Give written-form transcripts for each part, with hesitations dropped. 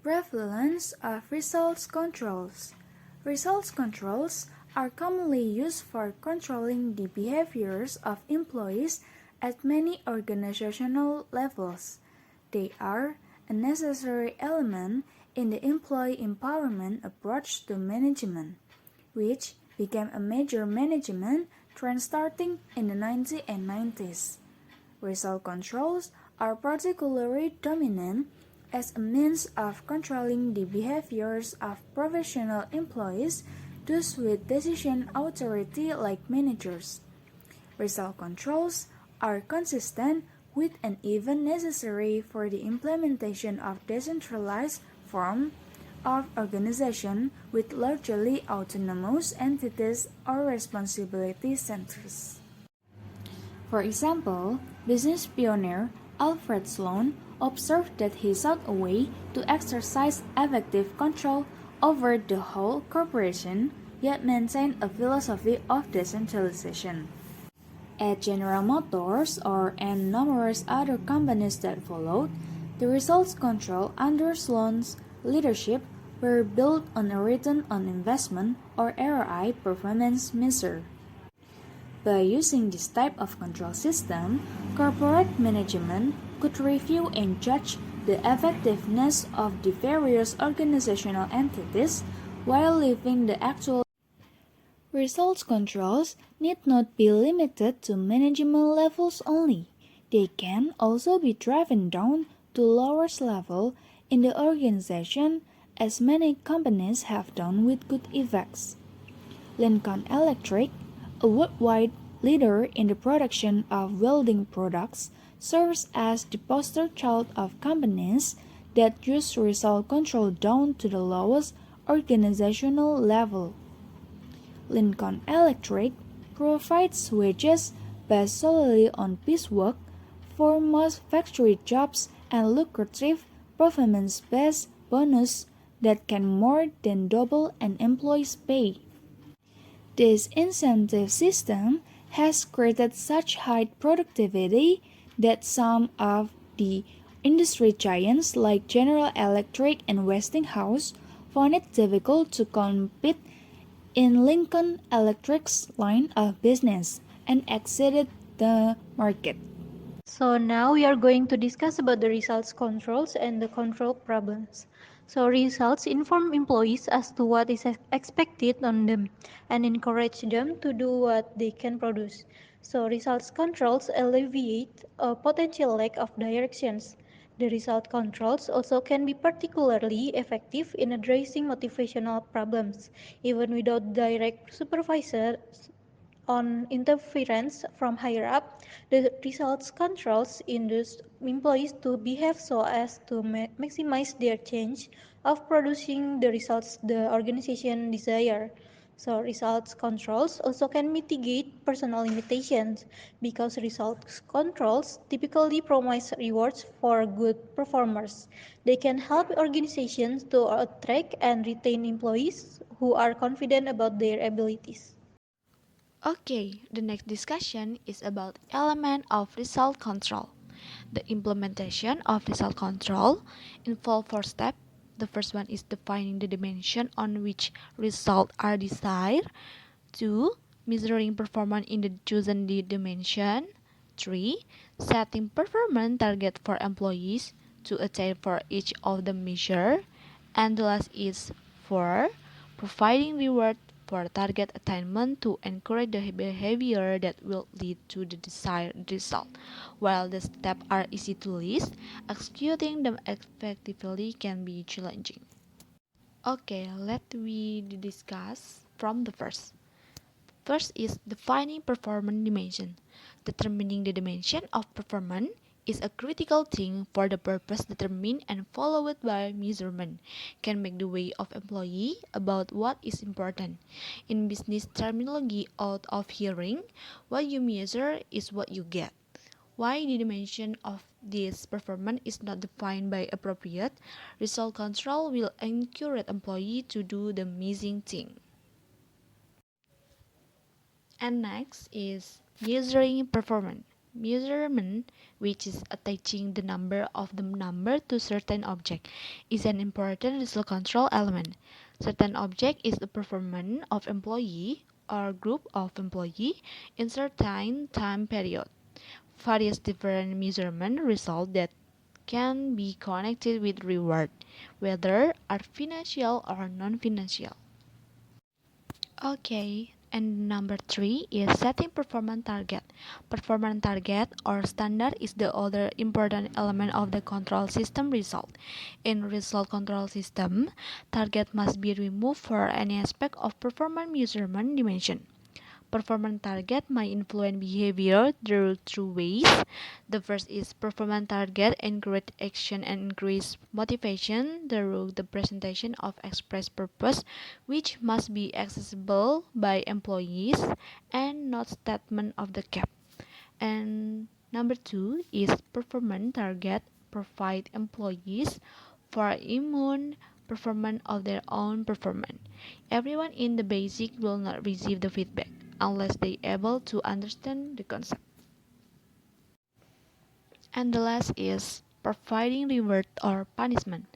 Prevalence of results controls. Results controls are commonly used for controlling the behaviors of employees at many organizational levels. They are a necessary element in the employee empowerment approach to management, which became a major management trend starting in the 1990s. Result controls are particularly dominant as a means of controlling the behaviors of professional employees, those with decision authority like managers. Result controls are consistent with and even necessary for the implementation of decentralized form of organization with largely autonomous entities or responsibility centers. For example, business pioneer Alfred Sloan observed that he sought a way to exercise effective control over the whole corporation, yet maintain a philosophy of decentralization. At General Motors and numerous other companies that followed, the results control under Sloan's leadership were built on a return on investment or ROI performance measure. By using this type of control system, corporate management could review and judge the effectiveness of the various organizational entities while leaving the actual results controls need not be limited to management levels only. They can also be driven down to lowest level in the organization as many companies have done with good effects. Lincoln Electric, a worldwide leader in the production of welding products, serves as the poster child of companies that use result control down to the lowest organizational level. Lincoln Electric provides wages based solely on piecework for most factory jobs and lucrative performance-based bonus that can more than double an employee's pay. This incentive system has created such high productivity that some of the industry giants like General Electric and Westinghouse found it difficult to compete in Lincoln Electric's line of business and exited the market. So now we are going to discuss about the results controls and the control problems. So results inform employees as to what is expected on them and encourage them to do what they can produce. So results controls alleviate a potential lack of directions. The result controls also can be particularly effective in addressing motivational problems, even without direct supervisor on interference from higher up. The results controls induce employees to behave so as to maximize their change of producing the results the organization desire. So results controls also can mitigate personal limitations because results controls typically promise rewards for good performers. They can help organizations to attract and retain employees who are confident about their abilities. Okay, the next discussion is about element of result control. The implementation of result control involves four steps. The first one is defining the dimension on which results are desired. 2. Measuring performance in the chosen dimension. 3. Setting performance target for employees to attain for each of the measure. And the last is 4. Providing reward for target attainment to encourage the behavior that will lead to the desired result. While the steps are easy to list, executing them effectively can be challenging. Okay, let we discuss from the first. First is defining performance dimension. Determining the dimension of performance is a critical thing for the purpose determined and followed by measurement can make the way of employee about what is important. In business terminology out of hearing, what you measure is what you get. Why the dimension of this performance is not defined by appropriate result control will encourage employee to do the missing thing. And next is measuring performance. Measurement, which is attaching the number of the number to certain object, is an important result control element. Certain object is the performance of employee or group of employee in certain time period. Various different measurement results that can be connected with reward, whether are financial or non-financial. Okay, and number three is setting performance target. Performance target or standard is the other important element of the control system result. In result control system, target must be removed for any aspect of performance measurement dimension. Performance target might influence behavior through two ways. The first is performance target encourage action and increase motivation through the presentation of express purpose, which must be accessible by employees and not statement of the cap. And number two is performance target provide employees for immune performance of their own performance. Everyone in the basic will not receive the feedback unless they able to understand the concept. And the last is providing reward or punishment.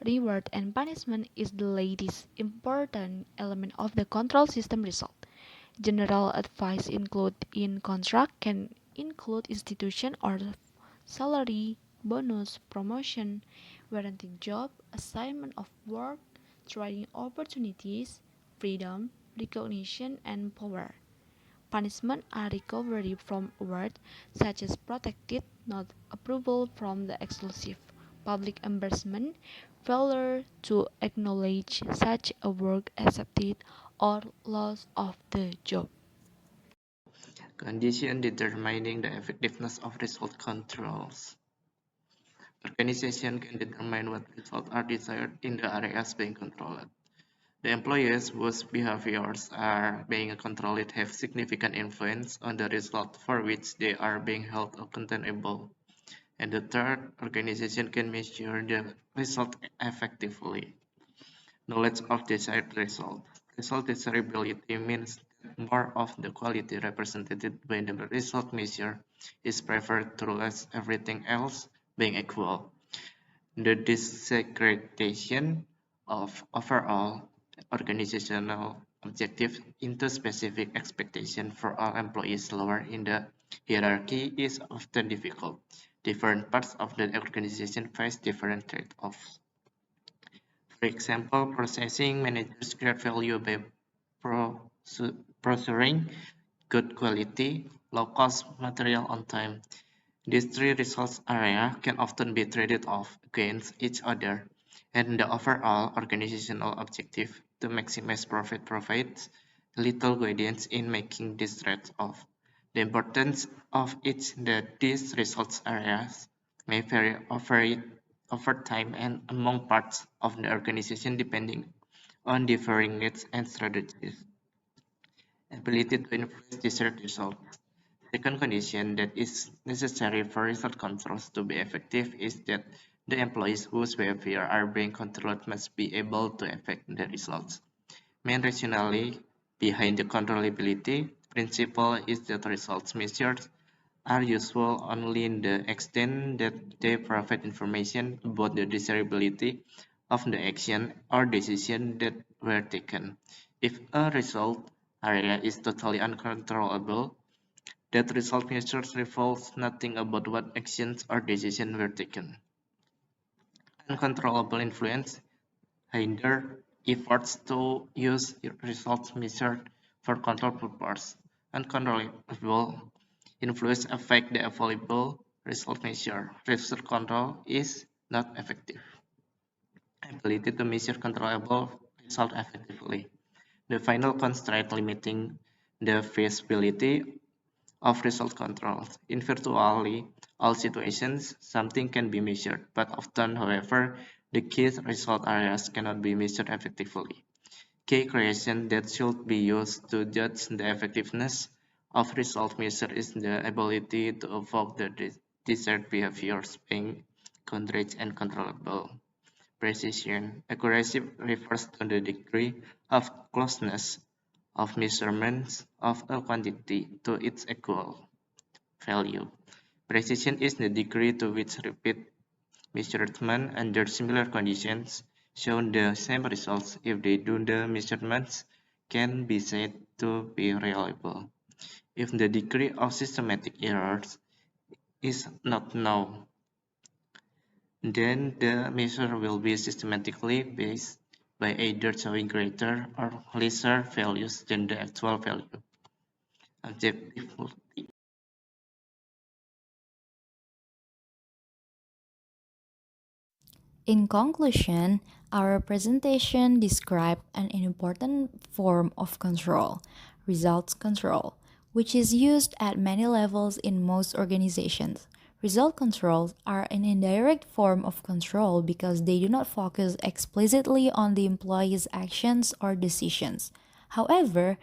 Reward and punishment is the latest important element of the control system result. General advice include in contract can include institution or salary, bonus, promotion, guaranteed job, assignment of work, training opportunities, freedom, recognition, and power. Punishment are recovery from award such as protected, not approval from the exclusive, public embarrassment, failure to acknowledge such a work accepted, or loss of the job. Condition determining the effectiveness of result controls. Organization can determine what results are desired in the areas being controlled. The employees whose behaviors are being controlled have significant influence on the result for which they are being held accountable. And the third, organization can measure the result effectively. Knowledge of desired result. Result desirability means that more of the quality represented by the result measure is preferred through less everything else being equal. The disaggregation of overall organizational objectives into specific expectations for all employees lower in the hierarchy is often difficult. Different parts of the organization face different trade-offs. For example, processing managers create value by procuring good quality, low-cost material on time. These three resource areas can often be traded off against each other, and the overall organizational objective to maximize profit provides little guidance in making this trade-off. The importance of each that these resource areas may vary over time and among parts of the organization depending on differing needs and strategies. Ability to influence desired results. Second condition that is necessary for result controls to be effective is that the employees whose behavior are being controlled must be able to affect the results. Main rationale behind the controllability principle is that results measured are useful only in the extent that they provide information about the desirability of the action or decision that were taken. If a result area is totally uncontrollable, that result measures reveals nothing about what actions or decisions were taken. Uncontrollable influence hinder efforts to use results measured for control purposes. Uncontrollable influence affect the available result measure. Result control is not effective. Ability to measure controllable result effectively. The final constraint limiting the feasibility of result controls. In virtually all situations, something can be measured, but often, however, the key result areas cannot be measured effectively. Key creation that should be used to judge the effectiveness of result measure is the ability to evoke the desired behaviors being controlled and controllable. Precision. Accuracy refers to the degree of closeness of measurements of a quantity to its equal value. Precision is the degree to which repeat measurement under similar conditions show the same results if they do the measurements can be said to be reliable. If the degree of systematic errors is not known, then the measure will be systematically based by either showing greater or lesser values than the actual value. Objectivity. In conclusion, our presentation described an important form of control, results control, which is used at many levels in most organizations. Result controls are an indirect form of control because they do not focus explicitly on the employee's actions or decisions. However,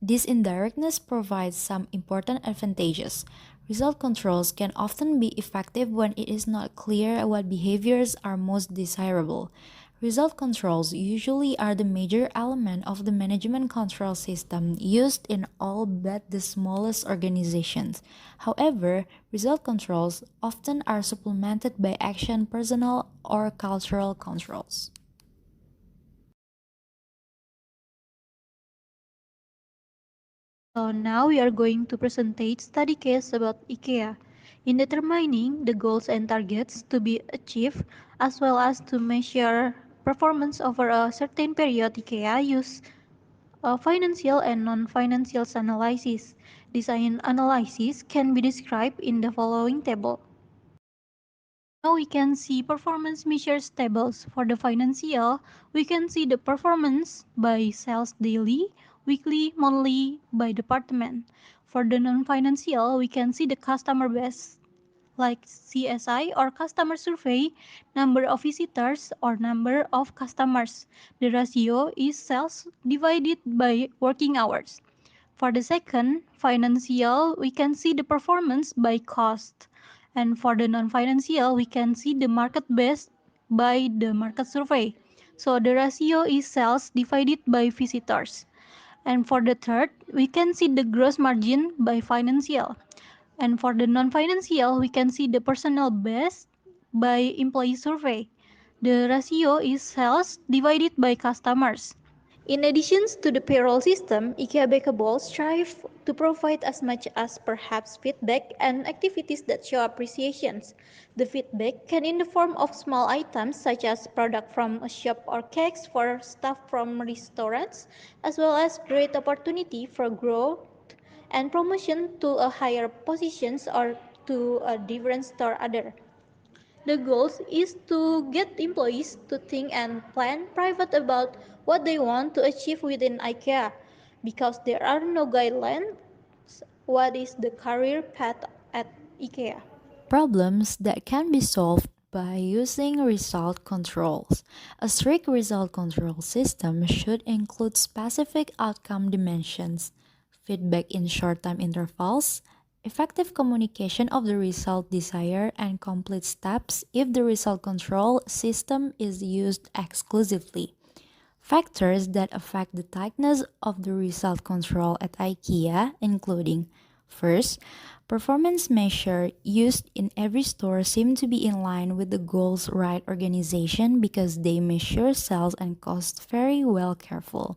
this indirectness provides some important advantages. Result controls can often be effective when it is not clear what behaviors are most desirable. Result controls usually are the major element of the management control system used in all but the smallest organizations. However, result controls often are supplemented by action personal or cultural controls. So now we are going to present a study case about IKEA in determining the goals and targets to be achieved as well as to measure performance over a certain period. IKEA use financial and non-financial analysis. Design analysis can be described in the following table. Now we can see performance measures tables. For the financial, we can see the performance by sales daily, weekly, monthly, by department. For the non-financial, we can see the customer base like CSI or customer survey, number of visitors or number of customers. The ratio is sales divided by working hours. For the second, financial, we can see the performance by cost. And for the non-financial, we can see the market based by the market survey. So the ratio is sales divided by visitors. And for the third, we can see the gross margin by financial. And for the non-financial, we can see the personnel based by employee survey. The ratio is sales divided by customers. In addition to the payroll system, IKEA Bakeable strive to provide as much as perhaps feedback and activities that show appreciations. The feedback can in the form of small items such as product from a shop or cakes for staff from restaurants, as well as great opportunity for growth and promotion to a higher positions or to a different store other. The goal is to get employees to think and plan private about what they want to achieve within IKEA because there are no guidelines what is the career path at IKEA. Problems that can be solved by using result controls. A strict result control system should include specific outcome dimensions, feedback in short time intervals, effective communication of the result desired, and complete steps if the result control system is used exclusively. Factors that affect the tightness of the result control at IKEA including first, performance measure used in every store seem to be in line with the goals right organization because they measure sales and cost very well careful.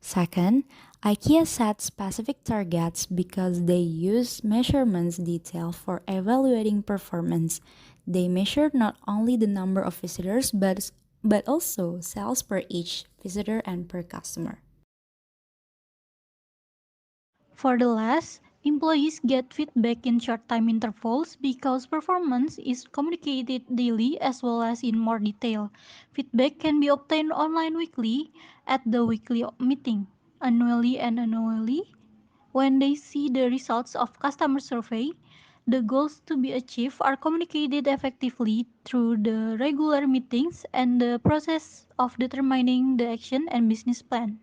Second, IKEA set specific targets because they use measurements detail for evaluating performance. They measure not only the number of visitors but also sales per each visitor and per customer. For the last, employees get feedback in short time intervals because performance is communicated daily as well as in more detail. Feedback can be obtained online weekly at the weekly meeting, annually and annually When they see the results of customer survey, the goals to be achieved are communicated effectively through the regular meetings and the process of determining the action and business plan.